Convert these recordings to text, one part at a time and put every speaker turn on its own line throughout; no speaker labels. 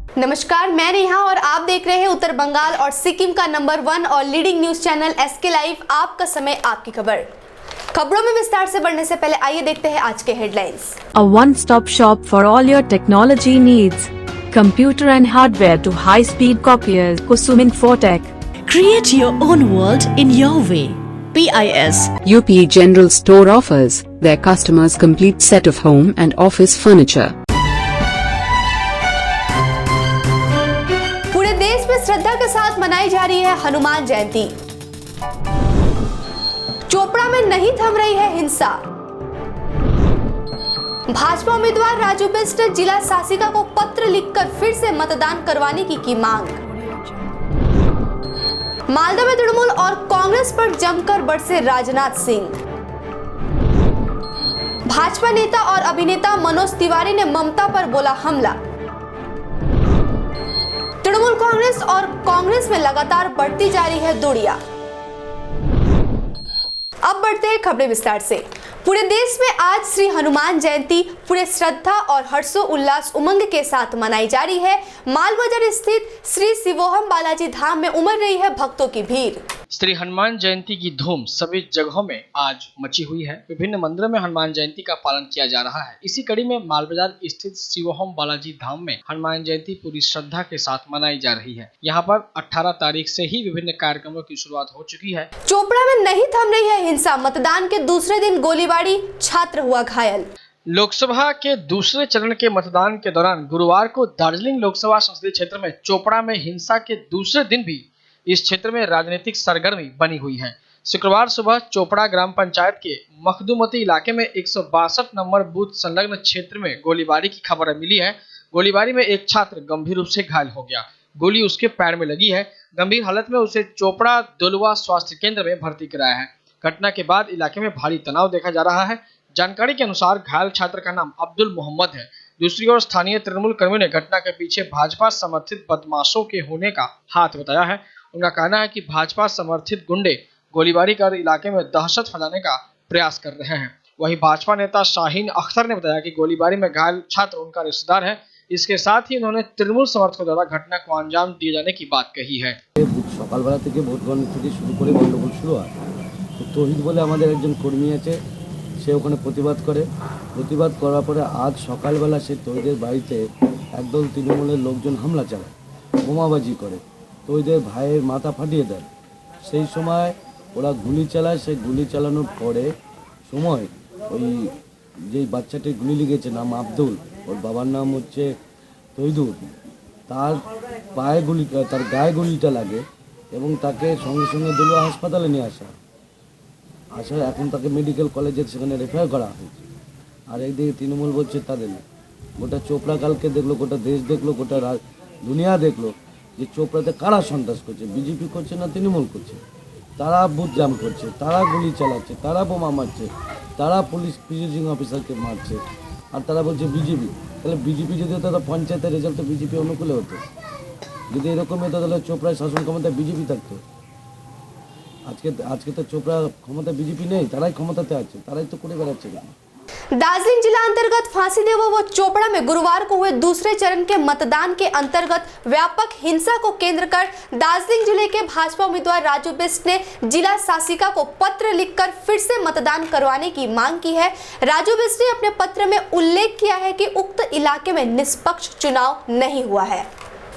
नमस्कार, मैं नेहा और आप देख रहे हैं उत्तर बंगाल और सिक्किम का नंबर 1 और leading news channel SK live. आपका समय, आपकी खबर। खबरों में विस्तार से बढ़ने से पहले आइए देखते हैं आज के headlines.
A one-stop shop for all your technology needs. Computer and hardware to high-speed copiers. Kusum Infotech.
Create your own world in your way. PIS.
UP General Store offers their customers complete set of home and office furniture.
पूरे देश में श्रद्धा के साथ मनाई जा रही है हनुमान जयंती। चोपड़ा में नहीं थम रही है हिंसा। भाजपा उम्मीदवार राजू बिष्ट ने जिला शासिका को पत्र लिखकर फिर से मतदान करवाने की मांग। मालदा में तृणमूल और कांग्रेस पर जमकर बरसे राजनाथ सिंह। भाजपा नेता और अभिनेता मनोज तिवारी ने ममता पर बोला हमला। तृणमूल कांग्रेस और कांग्रेस में लगातार बढ़ती जा रही है दूरियां। अब बढ़ते हैं खबरें विस्तार से। पूरे देश में आज श्री हनुमान जयंती पूरे श्रद्धा और हर्षोल्लास उमंग के साथ मनाई जा रही है। मालबाजार स्थित श्री शिवोहम बालाजी धाम में उमड़ रही है भक्तों की भीड़।
श्री हनुमान जयंती की धूम सभी जगहों में आज मची हुई है। विभिन्न मंदिरों में हनुमान जयंती का पालन किया जा रहा है। इसी कड़ी में मालबाजार स्थित शिवोहम बालाजी धाम में हनुमान जयंती पूरी श्रद्धा के साथ मनाई जा रही है। यहाँ पर 18 तारीख से ही विभिन्न कार्यक्रमों की शुरुआत हो चुकी है।
चोपड़ा में नहीं थम रही है हिंसा। मतदान के दूसरे दिन गोलीबारी, छात्र हुआ घायल।
लोकसभा के दूसरे चरण के मतदान के दौरान गुरुवार को दार्जिलिंग लोकसभा संसदीय क्षेत्र में चोपड़ा में हिंसा के दूसरे दिन भी इस क्षेत्र में राजनीतिक सरगर्मी बनी हुई है। शुक्रवार सुबह चोपड़ा ग्राम पंचायत के मखदूमती इलाके में 162 नंबर बूथ संलग्न क्षेत्र में गोलीबारी की खबर मिली है। गोलीबारी में एक छात्र गंभीर रूप से घायल हो गया। गोली उसके पैर में लगी है। गंभीर हालत में उसे चोपड़ा दुलवा स्वास्थ्य केंद्र में भर्ती कराया है। घटना के बाद इलाके में भारी तनाव देखा जा रहा है। जानकारी के अनुसार घायल छात्र का नाम अब्दुल मोहम्मद है। दूसरी ओर स्थानीय तृणमूल कर्मियों ने घटना के पीछे भाजपा समर्थित बदमाशों के होने का हाथ बताया है। उनका कहना है कि भाजपा समर्थित गुंडे गोलीबारी कर इलाके में दहशत फैलाने का प्रयास कर रहे हैं। वहीं भाजपा नेता शाहीन अख्तर ने बताया कि गोलीबारी में घायल छात्र उनका रिश्तेदार है। इसके साथ ही उन्होंने तृणमूल समर्थकों द्वारा घटना को अंजाम दिए जाने की बात कही है।
সকালবেলা থেকে ভোট গণনা থেকে শুরু করে গন্ডগোল শুরু হয়। তো তৌহিদ বলে আমাদের একজন কর্মী আছে, সে ওখানে প্রতিবাদ করার পরে আজ সকালবেলা সে তৌহিদের বাড়িতে একদল তৃণমূলের লোকজন হামলা চালায়, বোমাবাজি করে, তৌহিদের ভাইয়ের মাথা ফাটিয়ে দেয়। সেই সময় ওরা গুলি চালায়। সেই গুলি চালানোর পরে সময় ওই যেই বাচ্চাটির গুলি লেগেছে নাম আব্দুল, ওর বাবার নাম হচ্ছে তৈদুর, তার গায়ে গুলিটা লাগে এবং তাকে সঙ্গে সঙ্গে দলুয়া হাসপাতালে নিয়ে আসা এখন তাকে মেডিকেল কলেজে সেখানে রেফার করা হয়েছে। আর একদিকে তৃণমূল বলছে তাদের গোটা চোপড়া কালকে দেখলো, গোটা দেশ দেখলো, গোটা দুনিয়া দেখলো যে চোপড়াতে কারা সন্ত্রাস করছে। বিজেপি করছে না তৃণমূল করছে। তারা বুথ জাম করছে, তারা গুলি চালাচ্ছে, তারা বোমা মারছে, তারা পুলিশ প্রিজাইডিং অফিসারকে মারছে। আর তারা বলছে বিজেপি। তাহলে বিজেপি যদি হতো তো পঞ্চায়েতের রেজাল্ট তো বিজেপি অনুকূলে হতো। যদি এরকম হতো তাহলে চোপড়ায় শাসন ক্ষমতায় বিজেপি থাকতো। আজকে তো चोपड़ा क्षमता बीजेपी नहीं, তারাই ক্ষমতাতে আছে, তারাই তো করে বেড়াচ্ছে।
दार्जिलिंग जिला अंतर्गत फांसीदेव व चोपड़ा में गुरुवार को हुए दूसरे चरण के मतदान के अंतर्गत व्यापक हिंसा को केंद्र कर दार्जिलिंग जिले के भाजपा उम्मीदवार राजू बिष्ट ने जिला शासिका को पत्र लिखकर फिर से मतदान करवाने की मांग की है। राजू बिष्ट ने अपने पत्र में उल्लेख किया है कि उक्त इलाके में निष्पक्ष चुनाव नहीं हुआ है।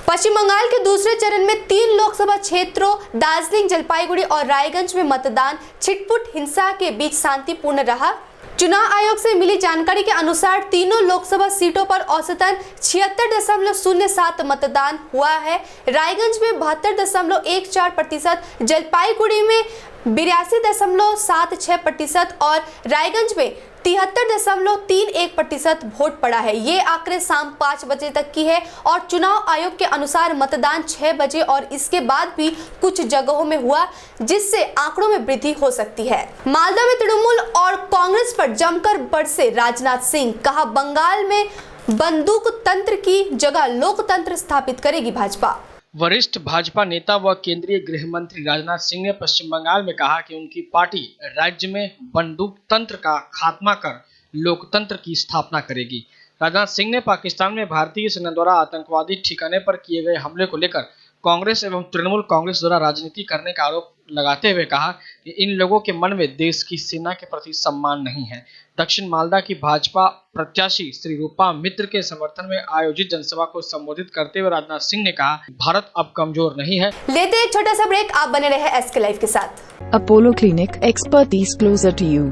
पश्चिम बंगाल के दूसरे चरण में 3 लोकसभा क्षेत्रों दार्जिलिंग, जलपाईगुड़ी और रायगंज में मतदान छिटपुट हिंसा के बीच शांतिपूर्ण रहा। चुनाव आयोग से मिली जानकारी के अनुसार तीनों लोकसभा सीटों पर औसतन 76.07 मतदान हुआ है। रायगंज में 72.14%, जलपाईगुड़ी में 82.76% और रायगंज में 73.31% वोट पड़ा है। ये आंकड़े शाम 5 बजे तक की है और चुनाव आयोग के अनुसार मतदान 6 बजे और इसके बाद भी कुछ जगहों में हुआ, जिससे आंकड़ों में वृद्धि हो सकती है। मालदा में तृणमूल और कांग्रेस पर जमकर बरसे राजनाथ सिंह। कहा, बंगाल में बंदूक तंत्र की जगह लोकतंत्र स्थापित करेगी भाजपा।
वरिष्ठ भाजपा नेता व केंद्रीय गृह मंत्री राजनाथ सिंह ने पश्चिम बंगाल में कहा कि उनकी पार्टी राज्य में बंदूक तंत्र का खात्मा कर लोकतंत्र की स्थापना करेगी। राजनाथ सिंह ने पाकिस्तान में भारतीय सेना द्वारा आतंकवादी ठिकाने पर किए गए हमले को लेकर कांग्रेस एवं तृणमूल कांग्रेस द्वारा राजनीति करने का आरोप लगाते हुए कहा कि इन लोगों के मन में देश की सेना के प्रति सम्मान नहीं है। दक्षिण मालदा की भाजपा प्रत्याशी श्री रूपा मित्र के समर्थन में आयोजित जनसभा को संबोधित करते हुए राजनाथ सिंह ने कहा, भारत अब कमजोर नहीं है।
लेते हैं एक छोटा सा ब्रेक, आप बने रहे एसके लाइव के साथ।
Apollo Clinic, expertise closer to you.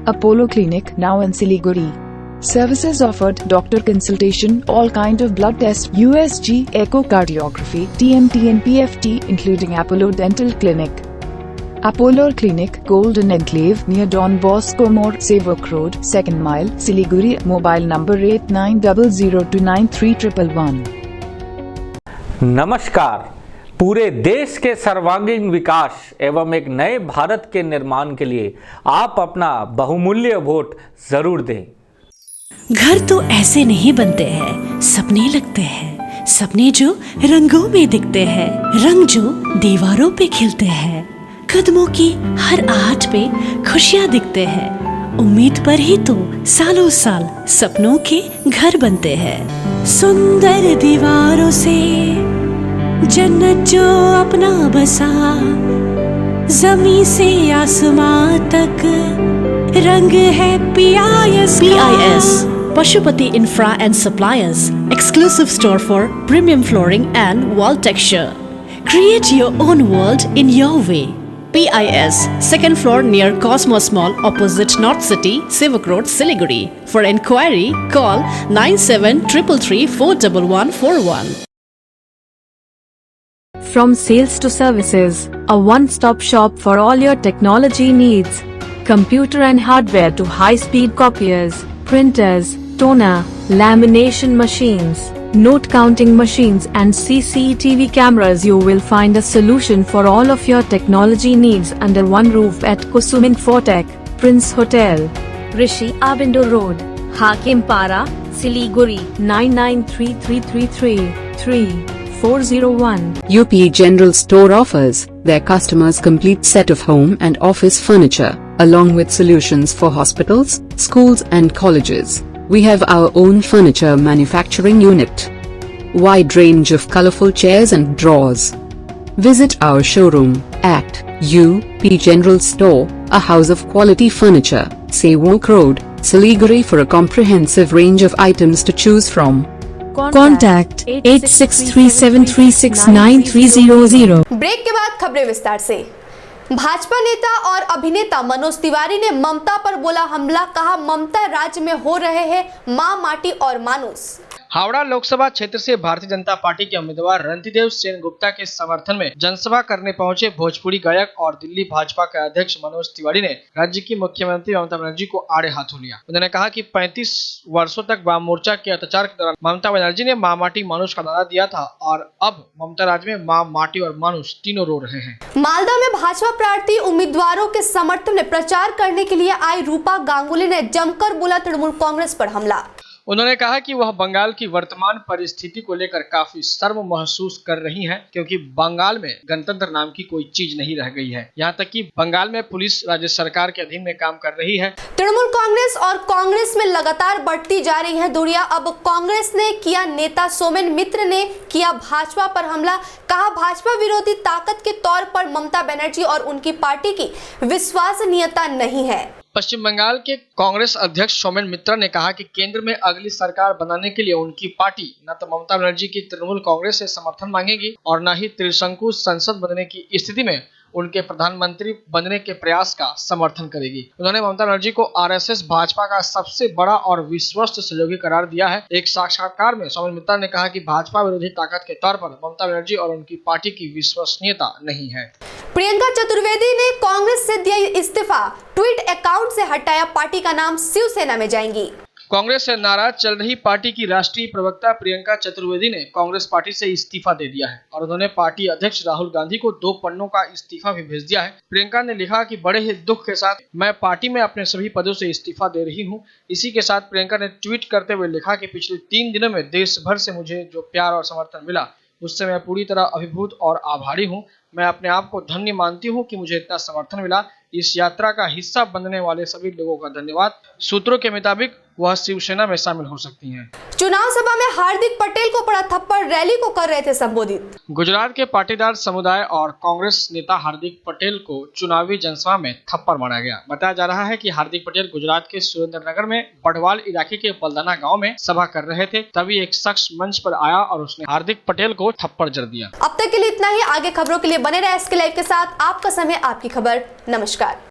Apollo Clinic, now in Siliguri. Services offered: doctor consultation, all kind of blood tests, USG, echocardiography, TMT and PFT, including Apollo Dental Clinic. Apollo Clinic, Golden Enclave, near Don Bosco More, Sevok Road, 2nd mile, Siliguri. Mobile number 8900293111.
नमस्कार। पूरे देश के सर्वांगीण विकास एवं एक नए भारत के निर्माण के लिए आप अपना बहुमूल्य वोट जरूर दें।
घर तो ऐसे नहीं बनते हैं, सपने लगते हैं। सपने जो रंगों में दिखते हैं, रंग जो दीवारों पे खिलते हैं। कदमों की हर आहट पे खुशियाँ दिखते हैं। उम्मीद पर ही तो सालों साल सपनों के घर बनते हैं। सुंदर दीवारों से जन्नत जो अपना बसा, जमीन से आसमां तक रंग है PIS। Pashupati Infra and Suppliers, exclusive store for premium flooring and wall texture. Create your own world in your way. PIS, 2nd floor near Cosmos Mall, opposite North City, Sevok Road, Siliguri. For enquiry, call 9733341141.
From sales to services, a one-stop shop for all your technology needs. Computer and hardware to high-speed copiers, printers, toner, lamination machines, note counting machines and CCTV cameras. You will find a solution for all of your technology needs under one roof at Kusum Infotech, Prince Hotel, Rishi Abindo Road, Hakim Para, Siliguri 9933333401.
UP General Store offers their customers complete set of home and office furniture, along with solutions for hospitals, schools and colleges. We have our own furniture manufacturing unit. Wide range of colorful chairs and drawers. Visit our showroom at UP General Store, a house of quality furniture, Sevok Road, Siliguri for a comprehensive range of items to choose from.
Contact 8637369300.
Break के बाद खबरें विस्तार से। भाजपा नेता और अभिनेता मनोज तिवारी ने ममता पर बोला हमला, कहा ममता राज्य में हो रहे हैं मां माटी और मानुस।
हावड़ा लोकसभा क्षेत्र से भारतीय जनता पार्टी के उम्मीदवार रणदीप सेन गुप्ता के समर्थन में जनसभा करने पहुंचे भोजपुरी गायक और दिल्ली भाजपा के अध्यक्ष मनोज तिवारी ने राज्य की मुख्यमंत्री ममता बनर्जी को आड़े हाथों लिया। उन्होंने कहा कि 35 वर्षों तक वाम मोर्चा के अत्याचार के दौरान ममता बनर्जी ने मां माटी मानुष का नारा दिया था और अब ममता राज्य में मां माटी और मानुष तीनों रो रहे हैं।
मालदा में भाजपा प्रार्थी उम्मीदवारों के समर्थन में प्रचार करने के लिए आई रूपा गांगुली ने जमकर बोला तृणमूल कांग्रेस पर हमला।
उन्होंने कहा कि वह बंगाल की वर्तमान परिस्थिति को लेकर काफी शर्म महसूस कर रही हैं, क्योंकि बंगाल में गणतंत्र नाम की कोई चीज नहीं रह गई है। यहां तक कि बंगाल में पुलिस राज्य सरकार के अधीन में काम कर रही है।
तृणमूल कांग्रेस और कांग्रेस में लगातार बढ़ती जा रही है दूरियां। अब कांग्रेस ने किया, नेता सोमेन मित्र ने किया भाजपा पर हमला। कहा भाजपा विरोधी ताकत के तौर पर ममता बनर्जी और उनकी पार्टी की विश्वसनीयता नहीं है।
पश्चिम बंगाल के कांग्रेस अध्यक्ष सोमेन मित्रा ने कहा कि केंद्र में अगली सरकार बनाने के लिए उनकी पार्टी न तो ममता बनर्जी की तृणमूल कांग्रेस से समर्थन मांगेगी और न ही त्रिशंकु संसद बनने की स्थिति में उनके प्रधानमंत्री बनने के प्रयास का समर्थन करेगी। उन्होंने ममता बनर्जी को आरएसएस भाजपा का सबसे बड़ा और विश्वस्त सहयोगी करार दिया है। एक साक्षात्कार में सोमेन मित्रा ने कहा कि भाजपा विरोधी ताकत के तौर पर ममता बनर्जी और उनकी पार्टी की विश्वसनीयता नहीं है।
प्रियंका चतुर्वेदी ने कांग्रेस से दिया इस्तीफा, ट्वीट अकाउंट से हटाया, पार्टी का नाम शिवसेना में जाएंगी।
कांग्रेस से नाराज चल रही पार्टी की राष्ट्रीय प्रवक्ता प्रियंका चतुर्वेदी ने कांग्रेस पार्टी से इस्तीफा दे दिया है और उन्होंने पार्टी अध्यक्ष राहुल गांधी को 2 पन्नों का इस्तीफा भी भेज दिया है। प्रियंका ने लिखा कि बड़े ही दुख के साथ मैं पार्टी में अपने सभी पदों से इस्तीफा दे रही हूं। इसी के साथ प्रियंका ने ट्वीट करते हुए लिखा कि पिछले 3 दिनों में देश भर से मुझे जो प्यार और समर्थन मिला उससे मैं पूरी तरह अभिभूत और आभारी हूँ। मैं अपने आप को धन्य मानती हूँ कि मुझे इतना समर्थन मिला। इस यात्रा का हिस्सा बनने वाले सभी लोगों का धन्यवाद। सूत्रों के मुताबिक वह शिवसेना में शामिल हो सकती हैं।
चुनाव सभा में हार्दिक पटेल को पड़ा थप्पड़, रैली को कर रहे थे संबोधित।
गुजरात के पाटीदार समुदाय और कांग्रेस नेता हार्दिक पटेल को चुनावी जनसभा में थप्पड़ मारा गया। बताया जा रहा है कि हार्दिक पटेल गुजरात के सुरेंद्रनगर में बढ़वाल इलाके के बलदाना गांव में सभा कर रहे थे, तभी एक शख्स मंच पर आया और उसने हार्दिक पटेल को थप्पड़ जड़ दिया।
अब तक के लिए इतना ही। आगे खबरों के लिए बने रहे SK लाइव के साथ। आपका समय, आपकी खबर। नमस्कार।